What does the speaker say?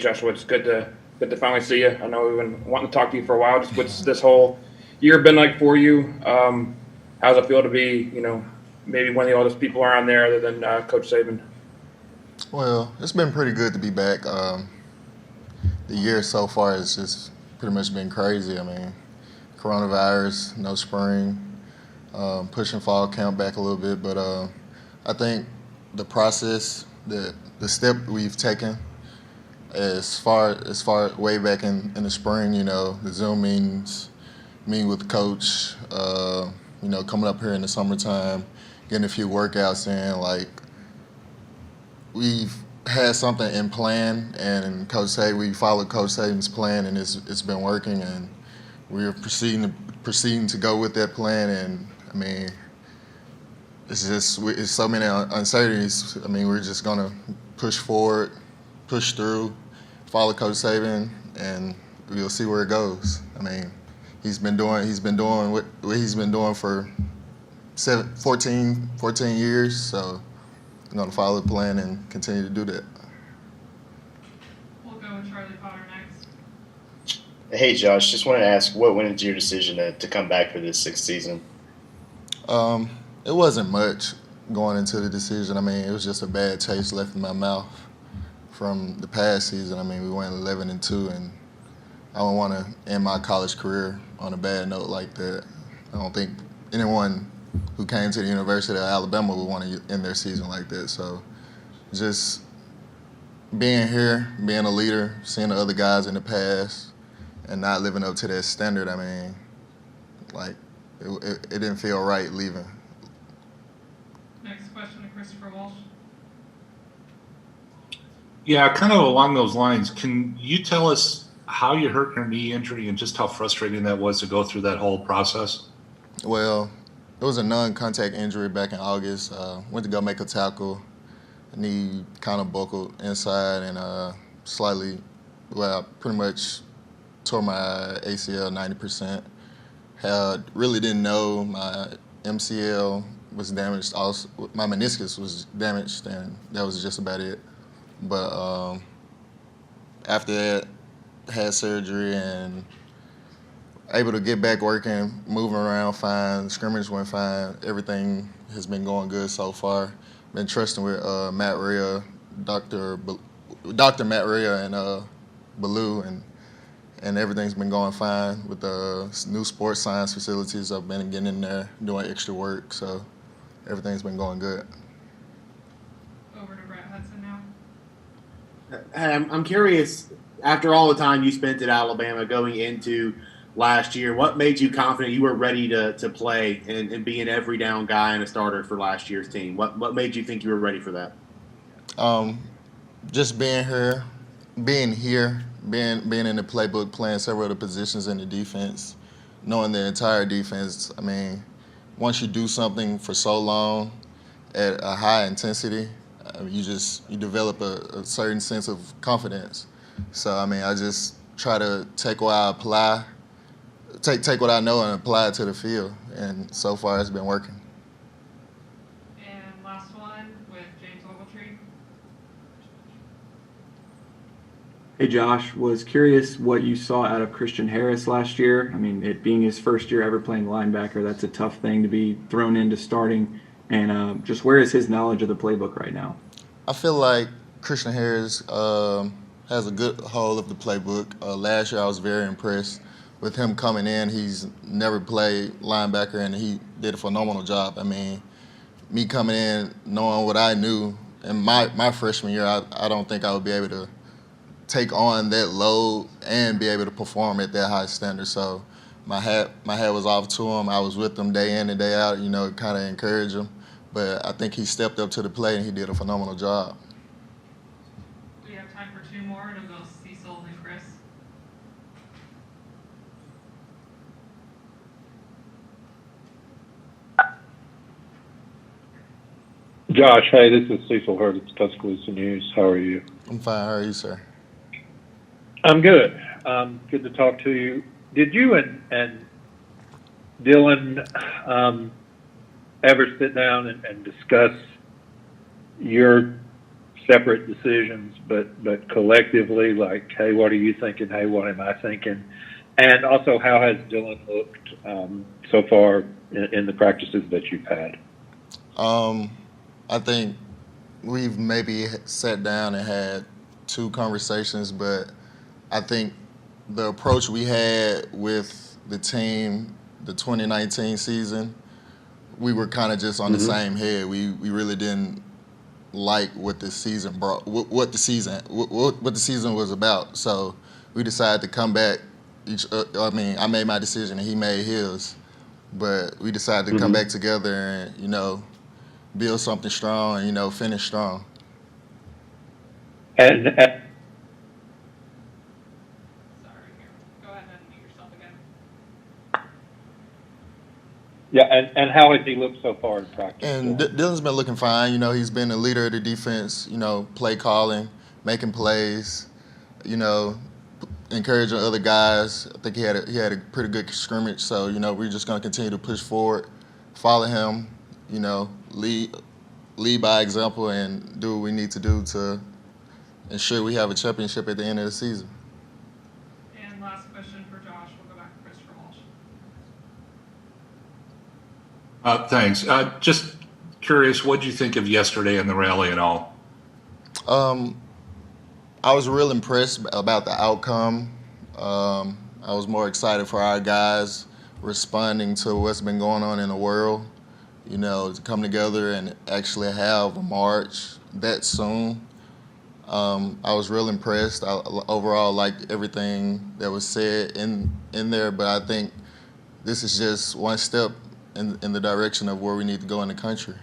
Joshua, it's good to finally see you. I know we've been wanting to talk to you for a while. Just what's this whole year been like for you? How's it feel to be, maybe one of the oldest people around there other than Coach Saban? Well, it's been pretty good to be back. The year so far has just pretty much been crazy. I mean, coronavirus, no spring, pushing fall camp back a little bit, but I think the process, the step we've taken as far way back in the spring, the Zoom meetings, meeting with the coach, coming up here in the summertime, getting a few workouts in, like we've had something in plan, and we followed Coach Saban's plan, and it's been working, and we're proceeding to go with that plan. And I mean, it's so many uncertainties. I mean, we're just gonna push forward, push through, follow Coach Saban, and we'll see where it goes. I mean, he's been doing what he's been doing for 14 years, so I'm going to follow the plan and continue to do that. We'll go with Charlie Potter next. Hey, Josh, just wanted to ask, what went into your decision to come back for this sixth season? It wasn't much going into the decision. I mean, it was just a bad taste left in my mouth from the past season. I mean, we went 11-2, and I don't want to end my college career on a bad note like that. I don't think anyone who came to the University of Alabama would want to end their season like that. So just being here, being a leader, seeing the other guys in the past, and not living up to that standard, I mean, like, it didn't feel right leaving. Next question to Christopher Walsh. Yeah, kind of along those lines. Can you tell us how you hurt your knee injury and just how frustrating that was to go through that whole process? Well, it was a non-contact injury back in August. Went to go make a tackle. Knee kind of buckled inside and pretty much tore my ACL 90%. Really didn't know my MCL was damaged. Also, my meniscus was damaged, and that was just about it. But after that, had surgery and able to get back working, moving around fine, scrimmage went fine. Everything has been going good so far. Been trusting with Matt Rhea, Dr. Matt Rhea and Blvd, and everything's been going fine with the new sports science facilities. I've been getting in there, doing extra work, so everything's been going good. Over to Brett Hudson now. I'm curious, after all the time you spent at Alabama going into last year, what made you confident you were ready to play and be an every down guy and a starter for last year's team? What made you think you were ready for that? Just being here, being in the playbook, playing several of the positions in the defense, knowing the entire defense. I mean, once you do something for so long at a high intensity, you develop a certain sense of confidence. So I mean, I just try to take what I apply. Take what I know and apply it to the field, and so far it's been working. And last one with James Ogletree. Hey Josh, was curious what you saw out of Christian Harris last year. I mean, it being his first year ever playing linebacker, that's a tough thing to be thrown into starting. And just where is his knowledge of the playbook right now? I feel like Christian Harris has a good hold of the playbook. Last year I was very impressed with him coming in. He's never played linebacker, and he did a phenomenal job. I mean, me coming in knowing what I knew in my freshman year, I don't think I would be able to take on that load and be able to perform at that high standard. So my hat was off to him. I was with him day in and day out, kind of encourage him. But I think he stepped up to the plate, and he did a phenomenal job. We have time for two more. It'll go Cecil and Chris. Josh, hey, this is Cecil Hurd at Tuscaloosa News. How are you? I'm fine. How are you, sir? I'm good. Good to talk to you. Did you and Dylan ever sit down and discuss your separate decisions, but collectively, like, hey, what are you thinking? Hey, what am I thinking? And also, how has Dylan looked so far in the practices that you've had? I think we've maybe sat down and had 2 conversations, but I think the approach we had with the team, the 2019 season, we were kind of just on the same head. We really didn't like what the season brought, what the season was about. So we decided to come back. I made my decision and he made his, but we decided to come back together and build something strong and finish strong. And Sorry, here. Go ahead and mute yourself again. yeah, and how has he looked so far in practice? And Dylan's been looking fine. He's been a leader of the defense. Play calling, making plays. Encouraging other guys. I think he had a pretty good scrimmage. So we're just going to continue to push forward, follow him. Lead by example, and do what we need to do to ensure we have a championship at the end of the season. And last question for Josh. We'll go back to Christopher Walsh. Thanks. Just curious, what did you think of yesterday in the rally and all? I was real impressed about the outcome. I was more excited for our guys responding to what's been going on in the world. To come together and actually have a march that soon. I was real impressed. I overall liked everything that was said in there, but I think this is just one step in the direction of where we need to go in the country.